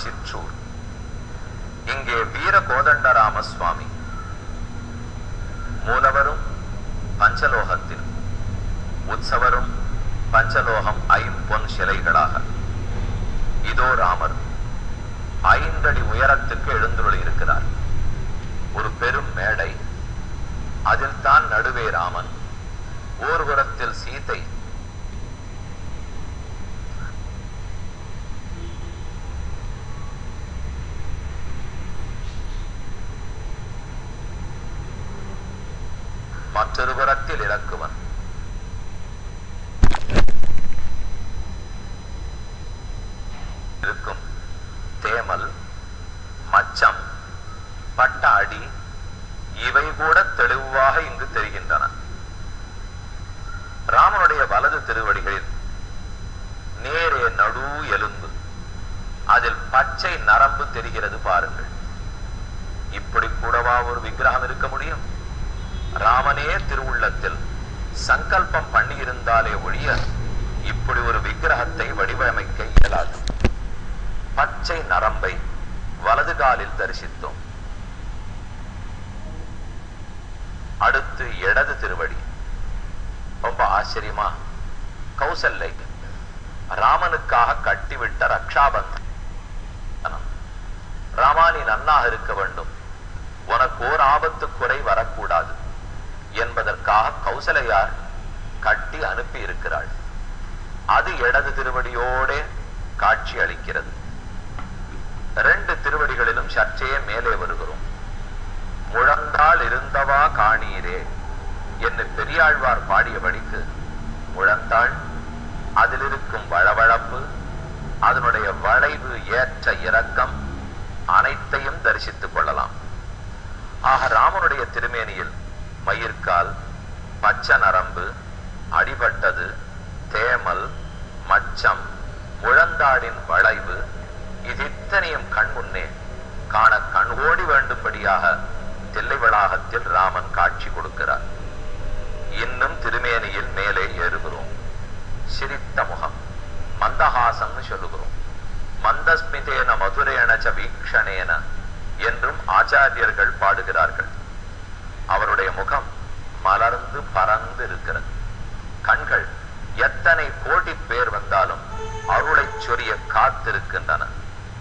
சிற்றூர். இங்கே வீர கோதண்டராம சுவாமி மூலவரும் பஞ்சலோகத்தில், உற்சவரும் பஞ்சலோகம் ஐம்பொன் சிலைகளாக. இதோ ராமர் 5 அடி உயரத்துக்கு எழுந்துள்ளி இருக்கிறார். ஒரு பெரும் மேடை, அதில் தான் நடுவே ராமன், ஓர்புறத்தில் சீதை, மற்றொரு புறத்தில் இலக்குவன். இருக்கும் தேமல், மச்சம், பட்ட அடி இவை கூட தெளிவாக இங்கு தெரிகின்றன. ராமனுடைய வலது திருவடிகளில் நேரே நடு எலும்பு, அதில் பச்சை நரம்பு தெரிகிறது பாருங்கள். இப்படி கூடவா ஒரு விக்கிரகம் இருக்க முடியும்? ராமனே திருவுள்ளத்தில் சங்கல்பம் பண்ணியிருந்தாலே ஒழிய இப்படி ஒரு விக்கிரகத்தை வடிவமைக்க இயலாது. பச்சை நரம்பை வலது காலில் தரிசித்தோம். அடுத்து இடது திருவடி. ரொம்ப ஆச்சரியமா, கௌசல்லை ராமனுக்காக கட்டிவிட்ட ரக்ஷாபந்தனம். ராமா, நீ நன்னாக இருக்க வேண்டும், உனக்கு ஓர் ஆபத்து குறை வரக்கூடாது என்பதற்காக கௌசலையார் கட்டி அனுப்பி இருக்கிறாள். அது இடது திருவடியோட காட்சி அளிக்கிறது. 2 திருவடிகளிலும் சற்றே மேலே வருகிறோம். முழந்தாள் இருந்தவா காணீரே என்று பெரியாழ்வார் பாடியபடிக்கு முழந்தாள், அதில் இருக்கும் வழவழப்பு, அதனுடைய வளைவு, ஏற்ற இறக்கம் அனைத்தையும் தரிசித்துக் கொள்ளலாம். ஆக ராமனுடைய திருமேனியில் மயிர்கால், பச்சை நரம்பு, அடிபட்டது, தேமல், மச்சம், முழந்தாடின் வளைவு, இது இத்தனையும் கண் முன்னே காண கண் ஓடி வேண்டும்படியாக தில்லை வளாகத்தில் ராமன் காட்சி கொடுக்கிறார். இன்னும் திருமேனியில் மேலே ஏறுகிறோம். சிரித்த முகம், மந்தஹாசம்னு சொல்லுகிறோம். மந்தஸ்மிதேன மதுரேனச்ச வீக்ஷணேன என்றும் ஆச்சாரியர்கள் பாடுகிறார்கள். அவருடைய முகம் மலர்ந்து பறந்து இருக்கிறது. கண்கள் எத்தனை கோடி பேர் வந்தாலும் அருளை சொரிய காத்திருக்கின்றன.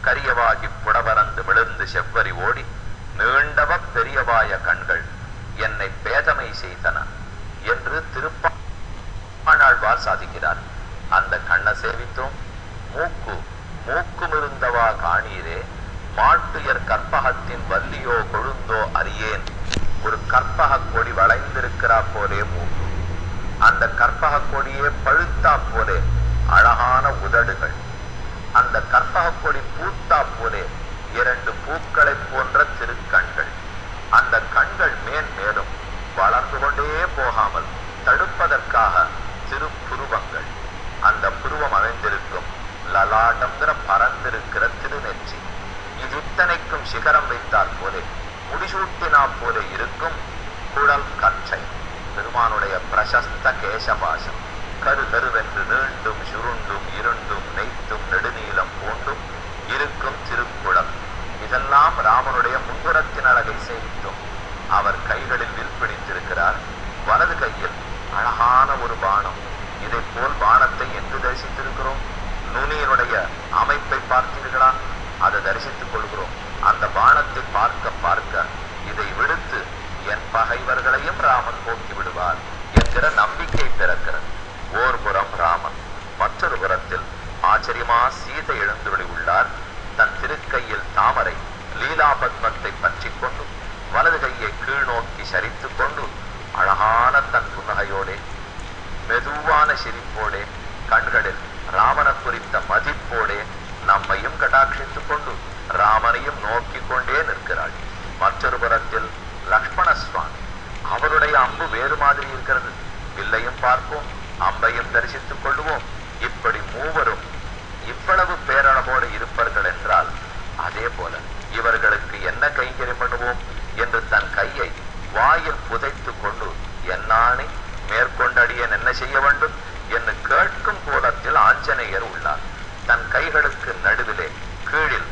கரியவாகி புடவரந்து விழுந்து செவ்வரி ஓடி நீண்டவ பெரியவாய கண்கள் என்னை பேதமை செய்தன என்று திருப்பாணாழ்வார் சாதிக்கிறார். அந்த கண்ணை சேவித்தோம். மூக்குமிருந்தவா காணீரே, மாட்டுயர் கற்பகத்தின் வல்லியோ கொழுந்தோ அறியேன். ஒரு கற்பக கொடி வளைந்திருக்கிறா போலே மூக்கு, அந்த கற்பக கொடியே பழுத்தா போலே அழகான உதடுகள், அந்த கற்பக கொடி பூத்தா போலே 2 பூக்களை போன்ற திருக்கண்கள், அந்த கண்கள் மேன்மேலும் வளர்ந்து கொண்டே போகாமல் தடுப்பதற்காக திருப்புருவங்கள், அந்த புருவம் அமைந்திருக்கும் லலாட்டம்ங்கிற பறந்திருக்கிற திருநெற்றி, இது இத்தனைக்கும் சிகரம் வைத்தால் போலே முடிசூட்டினா போல இருக்கும் குழல் கற்றை, பெருமானுடைய பிரசஸ்த கேசபாசம், கருகருவென்று நீண்டும் சுருண்டும் இருண்டும் நெய்த்தும் நெடுநீளம் பூண்டும் இருக்கும் திருக்குழல். இதெல்லாம் ராமனுடைய முன்புறத்தின் அழகை சேமித்தோம். அவர் கைகளில் வில் பிடித்திருக்கிறார். வலது கையில் அழகான ஒரு பானம். இதை போல் பானத்தை எங்கு தரிசித்திருக்கிறோம்? நுனியினுடைய அமைப்பை பார்த்தீர்களா? அதை தரிசித்துக் கொள்கிறோம். அந்த பானத்தை பார்க்க பார்க்க இதை விடுத்து என் பகைவர்களையும் ராமன் போக்கி விடுவார் என்கிற நம்பிக்கை பிறக்கிறது. ஓர் புறம் ராமன், மற்றொரு புறத்தில் ஆச்சரியமா சீதை எழுந்துள்ளி உள்ளார். தன் திருக்கையில் தாமரை லீலா பத்மத்தை பற்றி கொண்டு வலது கையை கீழ் நோக்கி சரித்து கொண்டு அழகான தன் புன்னகையோடே மெதுவான சிரிப்போடே கண்களில் ராமன குறித்த மதிப்போடே நம்மையும் கடாட்சித்துக் கொண்டு ராமனையும் நோக்கி கொண்டே நிற்கிறாள். மற்றொரு புறத்தில் லக்ஷ்மண சுவாமி, அவருடைய அம்பு வேறு மாதிரி இருக்கிறது. வில்லையும் பார்ப்போம், அம்பையும் தரிசித்துக் கொள்ளுவோம். இப்படி மூவரும் இவ்வளவு பேரழகோடு இருப்பார்கள் என்றால் அதே போல இவர்களுக்கு என்ன கைங்கரியம் பண்ணுவோம் என்று தன் கையை வாயில் புதைத்து கொண்டு என்னானே மேற்கொண்டடியன் என்ன செய்ய வேண்டும் என்று கேட்கும் கோலத்தில் ஆஞ்சநேயர் உள்ளார். தன் கைகளுக்கு நடுவிலே கீழில்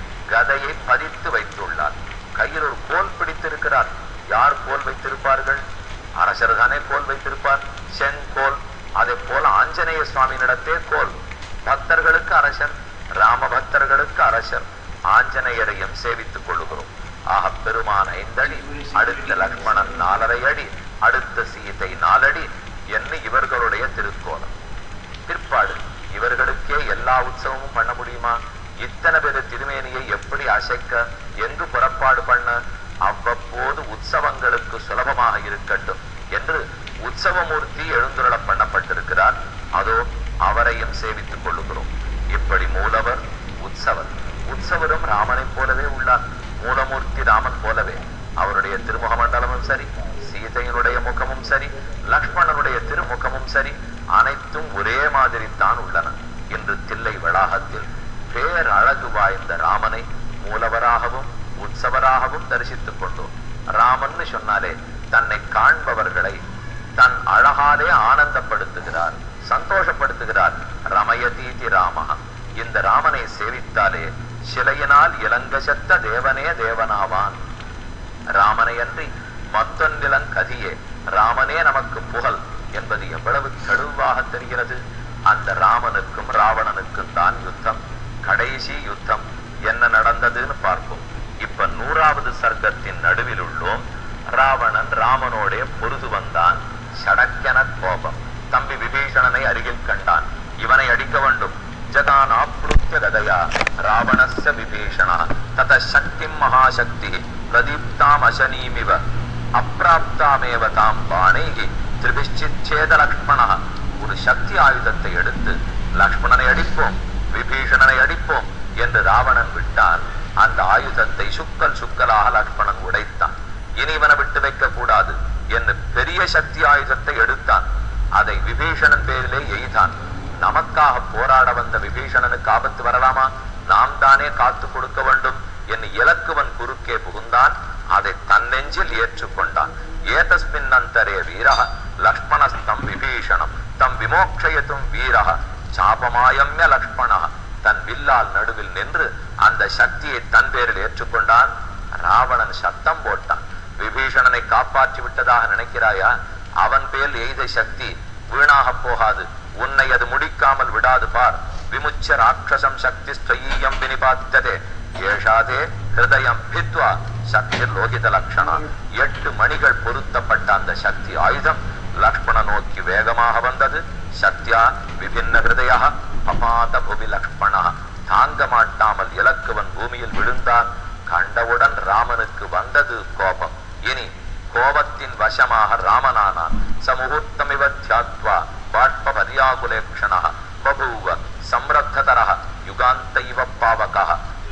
கோல் வைத்திருப்பார்கள்? அரசர் தானே கோல் வைத்திருப்பார், செங்கோல். அதே போல ஆஞ்சநேய சுவாமியினிடத்தே கோல். பக்தர்களுக்கு அரசர், ராம பக்தர்களுக்கு அரசர். ஆஞ்சநேயரையும் சேவித்துக் கொள்ளுகிறோம். ஆக பெருமான் 5 அடி, அடுத்த லக்ஷ்மணன் 4.5 அடி, அடுத்த சீதை 4 அடி என்று இவர்களுடைய திருக்கோலம். பிற்பாடு இவர்களுக்கே எல்லா உற்சவமும் பண்ண முடியுமா? இத்தனை பேரு திருமேனியை எப்படி அசைக்க, எங்கு புறப்பாடு பண்ண? அவ்வப்போது உற்சவங்களுக்கு சுலபமாக இருக்கட்டும் என்று உற்சவமூர்த்தி எழுந்துருள பண்ணப்பட்டிருக்கிறார். அதோ அவரையும் சேவித்துக் கொள்ளுகிறோம். இப்படி மூலவர், உற்சவர். உற்சவரும் ராமனை போலவே உள்ளார். மூலமூர்த்தி ராமன் போலவே. அவருடைய திருமுக மண்டலமும் சரி, சீதையினுடைய முகமும் சரி, லக்ஷ்மணனுடைய திருமுகமும் சரி, அனைத்தும் ஒரே மாதிரி தான் உள்ளன. இன்று தில்லை வளாகத்தில் பேரழகு வாய்ந்த ராமனை மூலவராகவும் உற்சவராகவும் தரிசித்துக் கொண்டோம். ராமன் சொன்னாலே தன்னை காண்பவர்களை தன் அழகாலே ஆனந்தப்படுத்துகிறார், சந்தோஷப்படுத்துகிறார். ரமயதீதி ராமஹ. இந்த ராமனை சேவித்தாலே சிலையினால் இலங்க செத்த தேவனே தேவனாவான். ராமனை அன்றி மத்தொன்றிலங்கதியே, ராமனே நமக்கு புகழ் என்பது எவ்வளவு தெளிவாக தெரிகிறது. அந்த ராமனுக்கும் ராவணனுக்கும் தான் யுத்தம். கடைசி யுத்தம் என்ன நடந்ததுன்னு பார்ப்போம். இப்ப 100வது சர்க்கத்தின் நடுவில் உள்ளோம். ராவணன் ராமனோட பொருது வந்தான். சடக்கென கோபம். தம்பி விபீஷணனை அருகில் கண்டான். இவனை அடிக்க வேண்டும். ஜகான் ஆப்ளுத்ய கதையா ராவணஸ்ய விபீஷண தத சக்தி மகாசக்தி பிரதீப்தாம் அசனீமிவ அப்ராப்தாமேவ தாம் பாணைகி திரிபிஷ்சிச்சேத லக்ஷ்மண. ஒரு சக்தி ஆயுதத்தை எடுத்து லக்ஷ்மணனை அடிப்போம், விபீஷணனை அடிப்போம் என்று ராவணன் விட்டான். அந்த ஆயுதத்தை சுக்கலாக லக்ஷ்மணன் உடைத்தான். இனி இவனை விட்டு வைக்க கூடாது என்று பெரிய சக்தி ஆயுதத்தை எடுத்தான். அதை விபீஷணன் பேரிலே எய்தான். நமக்காக போராட வந்த விபீஷணனுக்கு ஆபத்து வரலாமா? நாம் தானே காத்து கொடுக்க வேண்டும் என்று இலக்குவன் குறுக்கே புகுந்தான். அதை தன் நெஞ்சில் ஏற்றுக்கொண்டான். ஏதஸ்மின் அந்தரே வீரஹ லக்ஷ்மணஸ்தம் விபீஷணம் தம் விமோக்ஷயத்தும் வீரஹ சாபமாயம்ய லக்ஷ்மண. தன் வில்லால் நடுவில் நின்று அந்த சக்தியை தன் பேரில் ஏற்றுக்கொண்டான். ராவணன் சத்தம் போட்டான். விபீஷணனை காப்பாற்றி விட்டதாக நினைக்கிறாயா? அவன் பேர் எய்த சக்தி வீணாக போகாது. உன்னை அது முடிக்காமல் விடாது பார். விமுச்ச ராட்சசம் சக்தி ஸ்வயீயம் வினிபாத்ததே ஏஷாதே ஹிருதயம் பித்வா சக்தி லோகித லக்ஷணா. 8 மணிகள் பொருத்தப்பட்ட அந்த சக்தி ஆயுதம் லக்ஷ்மண நோக்கி வேகமாக வந்தது. சக்தியா விபின்ன ஹிருதயா பபாத புவி லக்ஷ்மணா. தாங்க மாட்டாமல் இலக்குவன் பூமியில் விழுந்தான். கண்டவுடன் ராமனுக்கு வந்தது கோபம். இனி கோபத்தின் வசமாக ராமனானான். சமுகூர்த்தமிவ தியாத்வா பாட்ப பர்யாகுலேக்ஷணா பபூவ சம்ரத்ததர யுகாந்த இவ பாவகா.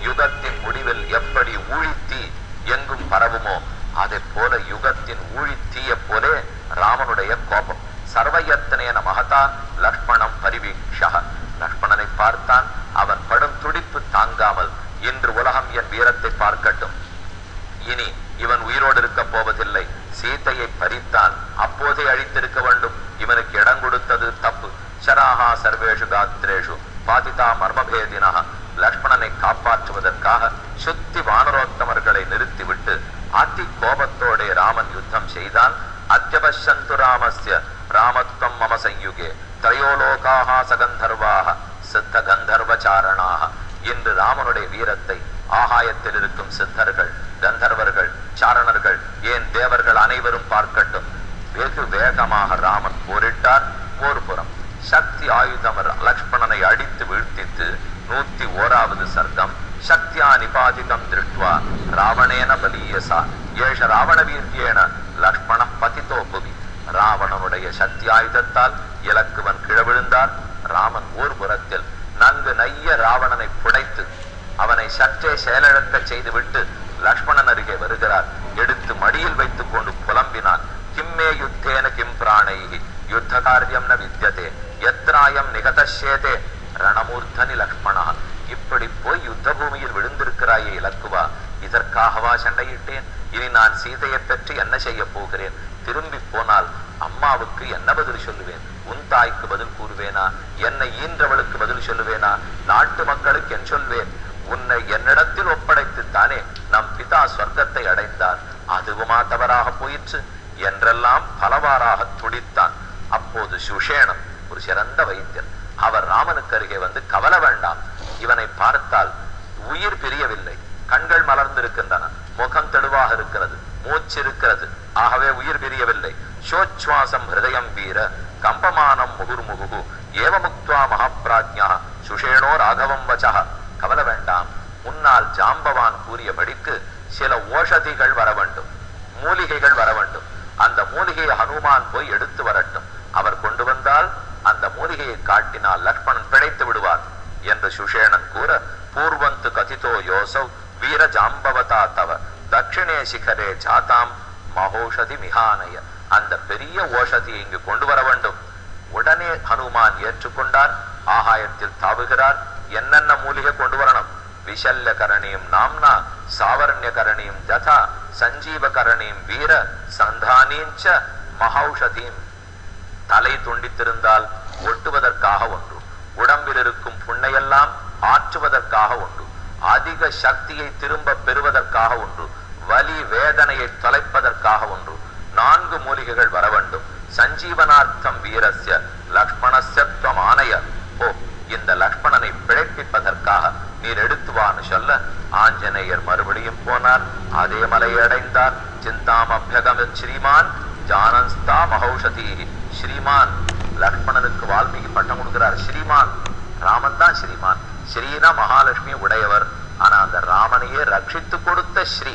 யுகத்தின் முடிவில் எப்படி ஊழித்தீ எங்கும் பரவுமோ அதை போல யுகத்தின் ஊழித்தீய போலே ராமனுடைய கோபம். சர்வயத்தனேன மகதா லக்ஷ்மணம் பரிவீக்ஷா. லக்ஷ்மணனை பார்த்தான். அவன் படும் துடிப்பு தாங்காமல் இன்று உலகம் என் வீரத்தை பார்க்கட்டும், இனி இவன் உயிரோடு இருக்க போவதில்லை. சீதையை பறித்தான், அப்போதே அழித்திருக்க வேண்டும். இவனுக்கு இடம் கொடுத்தது தப்பு. சராஹா சர்வேஷு காத்ரேஷு பாதிதா மர்மபேதினா. லக்ஷ்மணனை காப்பாற்றுவதற்காக சுத்தி வானரோத்தமர்களை நிறுத்திவிட்டு அதி கோபத்தோட ராமன் யுத்தம் செய்தான். அத்யபஷந்து ராமஸ்ய ராமத்வம் மம சயுகே திரையோலோகாஹ சகந்தர்வாஹ சித்த கந்தர்வச்சாரணாக. இன்று ராமனுடைய வீரத்தை ஆகாயத்தில் இருக்கும் சித்தர்கள், கந்தர்வர்கள், சாரணர்கள், ஏன் தேவர்கள் அனைவரும் பார்க்கட்டும். வெகு வேகமாக ராமன் போரிட்டார். ஒரு புறம் சக்தி ஆயுதம் லக்ஷ்மணனை அடித்து வீழ்த்தித்து 101வது சர்க்கம் சக்தியா நிபாதிதம் திருஷ்டுவா ராவணேன பலீயசா ஏஷ ராவண வீர்யேன லக்ஷ்மண பதிதோ புவி. ராவணனுடைய சக்தி ஆயுதத்தால் இலக்குவன் கிழவிழுந்தார். ராமன் ஓர் புறத்தில் நன்கு நைய ராவணனை புடைத்து அவனை சற்றே செயலிழக்க செய்துவிட்டு லக்ஷ்மணன் அருகே வருகிறார். எடுத்து மடியில் வைத்துக் கொண்டு புலம்பினான். கிம்மே யுத்தேன கிம் பிராணைஹி யுத்த காரியம் ந வித்யதே எத்ராயம் நிகதஷேதே ரணமூர்த்தனி லக்ஷ்மணா. இப்படி போய் யுத்த பூமியில் விழுந்திருக்கிறாயே இலக்குவா, இதற்காகவா சண்டையிட்டேன்? இனி நான் சீதையை பற்றி என்ன செய்ய போகிறேன்? திரும்பி போனால் அம்மாவுக்கு என்ன பதில் சொல்லுவேன்? உன் தாய்க்கு பதில் கூறுவேனா? என்னை ஈன்றவளுக்கு பதில் சொல்லுவேனா? நாட்டு மக்களுக்கு என் சொல்வேன்? உன்னை என்னிடத்தில் ஒப்படைத்துத்தானே நம் பிதா சொர்க்கத்தை அடைந்தார். அது இதுவுமா தவறாக போயிற்று என்றெல்லாம் பலவாறாக துடித்தான். அப்போது சுஷேணன் ஒரு சிறந்த வைத்தியர், அவர் ராமனுக்கு அருகே வந்து, கவலை வேண்டாம், இவனை பார்த்தால் உயிர் பிரியவில்லை, கண்கள் மலர்ந்திருக்கின்றன, முகம் தெளிவாக இருக்கிறது, மூச்சு இருக்கிறது, ஆகவே உயிர் பிரியவில்லை. சோச்வாசம் ஹிருதயம் வீர கம்பமானம் முகுர்முகு ஏவமுக்த்வா மகாபிராஜ்யா சுஷேணோ ராகவம் வச்சா. கவலை வேண்டாம், முன்னால் ஜாம்பவான் கூறியபடிக்கு சில ஓஷதிகள் வர வேண்டும், மூலிகைகள் வர வேண்டும். அந்த மூலிகையை ஹனுமான் போய் எடுத்து வரட்டும். அவர் கொண்டு வந்தால் அந்த மூலிகையை காட்டினால் லக்ஷ்மணன் பிழைத்து விடுவார் என்று சுஷேணன் கூற, பூர்வந்து கதிதோ யோசவ் வீர ஜாம்பவதா தவ தட்சிணே சிகரே ஜாதாம் மகோஷதி மிகானய. அந்த பெரிய ஓஷதியை இங்கு கொண்டு வர வேண்டும். உடனே ஹனுமான் ஏற்றுக்கொண்டார். ஆகாயத்தில் தாவுகிறார். என்னென்ன மூலிகை கொண்டு வரணும்? விஷல்ய கரணியும் நாம்னா சாவர்ணிய கரணியும் ஜதா சஞ்சீவ கரணியும் வீர சந்தானீஞ்ச மகௌஷதீம். தலை துண்டித்திருந்தால் ஒட்டுவதற்காக ஒன்று, உடம்பில் இருக்கும் புண்ணையெல்லாம் ஆற்றுவதற்காக ஒன்று, அதிக சக்தியை திரும்ப பெறுவதற்காக ஒன்று, வலி வேதனையை தொலைப்பதற்காக ஒன்று. 4 மூலிகைகள் வர வேண்டும். சஞ்சீவனார்த்தம் வீரஸ்ய லக்ஷ்மணஸ்ய த்வமானய. ஓ, இந்த லக்ஷ்மணனை பிழைப்பிப்பதற்காக நீர் எடுத்துவான்னு சொல்ல ஆஞ்சநேயர் மறுபடியும் போனார். அதே மலையை அடைந்தார். சிந்தாமபியகம் ஸ்ரீமான் ஜானஸ்தா மகௌஷதி. ஸ்ரீமான் லக்ஷ்மணனுக்கு வால்மீகி பட்டம் கொடுக்கிறார். ஸ்ரீமான், ராமன் தான் ஸ்ரீமான். ஸ்ரீனா மகாலட்சுமி உடையவர். ஆனா அந்த ராமனையே ரட்சித்து கொடுத்த ஸ்ரீ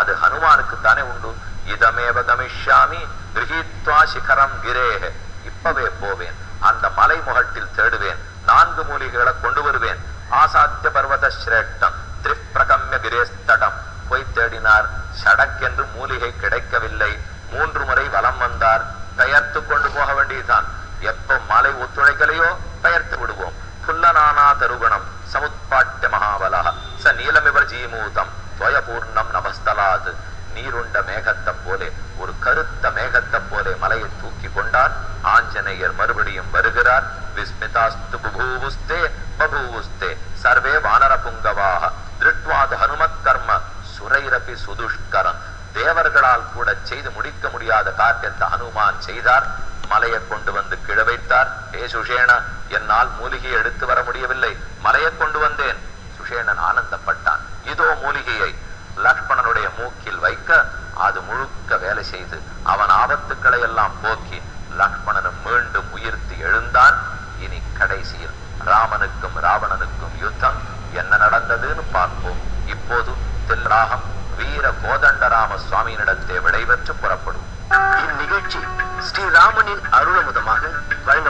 அது ஹனுமானுக்கு தானே உண்டு. இதமேவ கமிஷ்யாமி கிரஹீத்வா சிகரம் கிரேஹ. இப்பவே போவேன், அந்த மலை முகட்டில் தேடுவேன், 4 மூலிகைகளை கொண்டு வருவேன். ஆசாத்திய பர்வத சிரேஷ்டம் திரிப்பிரகம்ய கிரேஸ்தடம். போய் தேடினார். சடக்கென்று மூலிகை கிடைக்கவில்லை. 3 முறை வலம் வந்தார். பெயர்த்து கொண்டு போக வேண்டியதுதான். எப்ப மலை ஒத்துழைக்கலையோ பெயர்த்து விடுவோம். புல்லநானா தருகுணம் சமுத்பாட்டிய மகாபலா ச நீலமிவ ஜீமூதம் துவயபூர்ணம் நபஸ்தலாது. நீருண்ட மேகத்தை போலே, ஒரு கருத்த மேகத்தை போலே மலையை தூக்கி கொண்டார். ஆஞ்சநேயர் மறுபடியும் வருகிறார். விஸ்மிதாஸ்து புபூவுஸ்தே பபூவுஸ்தே சர்வே வானர புங்கவாக திருட்வாது ஹனுமத் கர்ம சுரைரபி சுதுஷ்கரம். தேவர்களால் கூட செய்து முடிக்க முடியாத காரியத்தை ஹனுமான் செய்தார். மலையை கொண்டு வந்து கிழ வைத்தார். ஏ சுஷேண, என்னால் மூலிகையை எடுத்து வர முடியவில்லை, மலையை கொண்டு வந்தேன். சுஷேணன் ஆனந்தப்பட்டான். இதோ மூலிகையை லக்ஷ்மணனுடைய மூக்கில் வைக்க அது முழுக்க வேலை செய்து அவன் ஆபத்துக்களை எல்லாம் போக்கி லக்ஷ்மணனும் மீண்டும் உயிர்த்து எழுந்தான். இனி கடைசியில் ராமனுக்கும் ராவணனுக்கும் யுத்தம் என்ன நடந்ததுன்னு பார்ப்போம். இப்போது தில்ராகம் வீர கோதண்டராம சுவாமியினிடத்தை விடைபெற்று புறப்படும். இந்நிகழ்ச்சி ஸ்ரீராமனின் அருளமுதமாக வழங்க